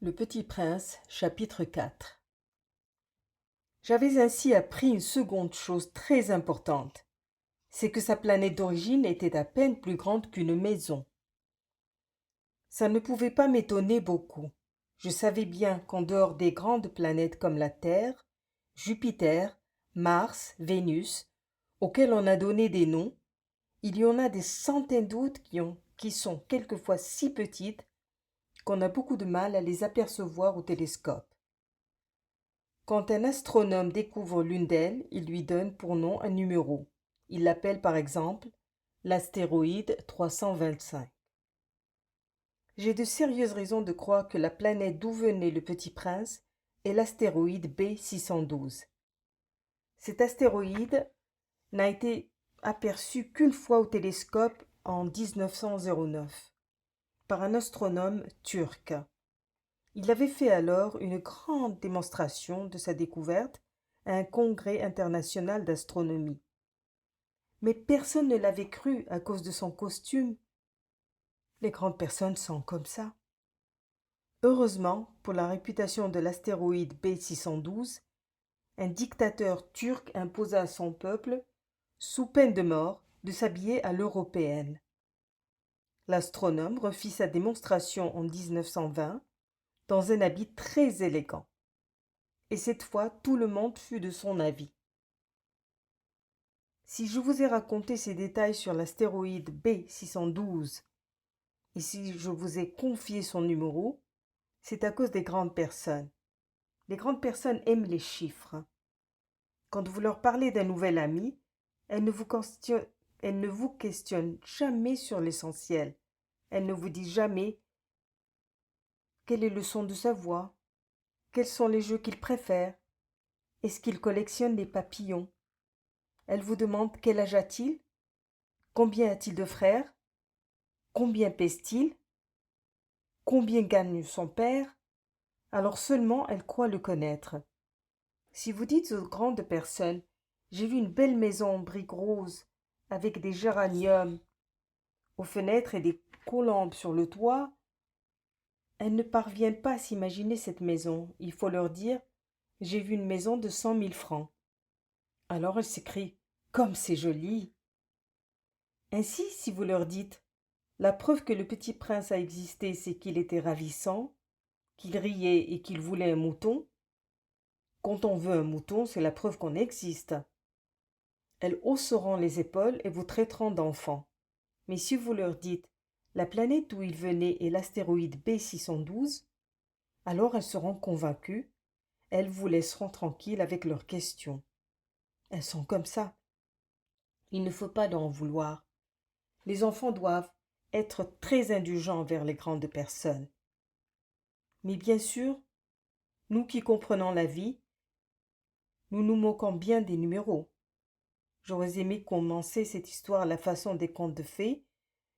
Le Petit Prince, chapitre 4. J'avais ainsi appris une seconde chose très importante, c'est que sa planète d'origine était à peine plus grande qu'une maison. Ça ne pouvait pas m'étonner beaucoup. Je savais bien qu'en dehors des grandes planètes comme la Terre, Jupiter, Mars, Vénus, auxquelles on a donné des noms, il y en a des centaines d'autres qui sont quelquefois si petites qu'on a beaucoup de mal à les apercevoir au télescope. Quand un astronome découvre l'une d'elles, il lui donne pour nom un numéro. Il l'appelle par exemple l'astéroïde 325. J'ai de sérieuses raisons de croire que la planète d'où venait le Petit Prince est l'astéroïde B612. Cet astéroïde n'a été aperçu qu'une fois au télescope en 1909 par un astronome turc. Il avait fait alors une grande démonstration de sa découverte à un congrès international d'astronomie. Mais personne ne l'avait cru à cause de son costume. Les grandes personnes sont comme ça. Heureusement, pour la réputation de l'astéroïde B612, un dictateur turc imposa à son peuple, sous peine de mort, de s'habiller à l'européenne. L'astronome refit sa démonstration en 1920 dans un habit très élégant. Et cette fois, tout le monde fut de son avis. Si je vous ai raconté ces détails sur l'astéroïde B612 et si je vous ai confié son numéro, c'est à cause des grandes personnes. Les grandes personnes aiment les chiffres. Quand vous leur parlez d'un nouvel ami, elles ne vous questionnent jamais sur l'essentiel. Elles ne vous disent jamais quel est le son de sa voix, quels sont les jeux qu'il préfère, est-ce qu'il collectionne les papillons. Elles vous demandent quel âge a-t-il, combien a-t-il de frères, combien pèse-t-il, combien gagne son père, alors seulement elles croient le connaître. Si vous dites aux grandes personnes, j'ai vu une belle maison en briques roses, avec des géraniums aux fenêtres et des colombes sur le toit, elles ne parviennent pas à s'imaginer cette maison. Il faut leur dire, j'ai vu une maison de 100 000 francs. Alors elles s'écrient, comme c'est joli. Ainsi, si vous leur dites, la preuve que le petit prince a existé, c'est qu'il était ravissant, qu'il riait et qu'il voulait un mouton. Quand on veut un mouton, c'est la preuve qu'on existe. Elles hausseront les épaules et vous traiteront d'enfant. Mais si vous leur dites la planète d'où il venait est l'astéroïde B612, alors elles seront convaincues, elles vous laisseront tranquille avec leurs questions. Elles sont comme ça. Il ne faut pas leur en vouloir. Les enfants doivent être très indulgents vers les grandes personnes. Mais bien sûr, nous qui comprenons la vie, nous nous moquons bien des numéros. J'aurais aimé commencer cette histoire à la façon des contes de fées.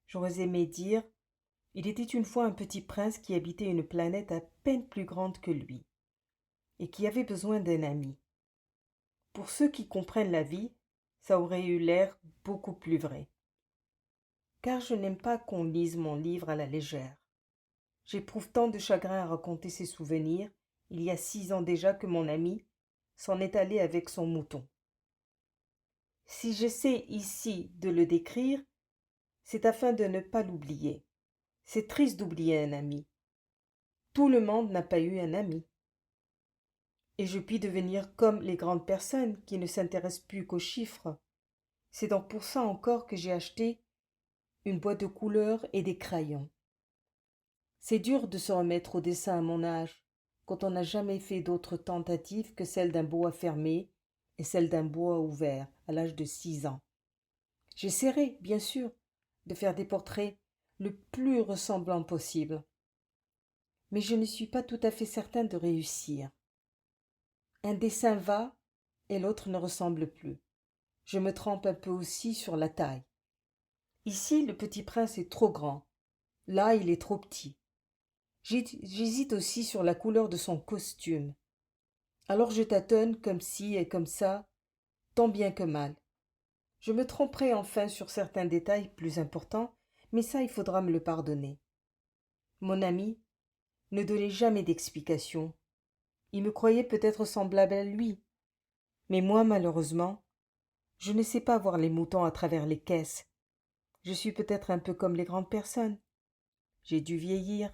J'aurais aimé dire il était une fois un petit prince qui habitait une planète à peine plus grande que lui, et qui avait besoin d'un ami. Pour ceux qui comprennent la vie, ça aurait eu l'air beaucoup plus vrai. Car je n'aime pas qu'on lise mon livre à la légère. J'éprouve tant de chagrin à raconter ces souvenirs, il y a 6 ans déjà que mon ami s'en est allé avec son mouton. Si j'essaie ici de le décrire, c'est afin de ne pas l'oublier. C'est triste d'oublier un ami. Tout le monde n'a pas eu un ami. Et je puis devenir comme les grandes personnes qui ne s'intéressent plus qu'aux chiffres. C'est donc pour ça encore que j'ai acheté une boîte de couleurs et des crayons. C'est dur de se remettre au dessin à mon âge, quand on n'a jamais fait d'autres tentatives que celle d'un boa fermé et celle d'un boa ouvert à l'âge de 6 ans. J'essaierai, bien sûr, de faire des portraits le plus ressemblants possible. Mais je ne suis pas tout à fait certain de réussir. Un dessin va et l'autre ne ressemble plus. Je me trompe un peu aussi sur la taille. Ici, le petit prince est trop grand. Là, il est trop petit. J'hésite aussi sur la couleur de son costume. Alors je tâtonne comme ci et comme ça, tant bien que mal. Je me tromperai enfin sur certains détails plus importants, mais ça il faudra me le pardonner. Mon ami, ne donnait jamais d'explication. Il me croyait peut-être semblable à lui. Mais moi, malheureusement, je ne sais pas voir les moutons à travers les caisses. Je suis peut-être un peu comme les grandes personnes. J'ai dû vieillir.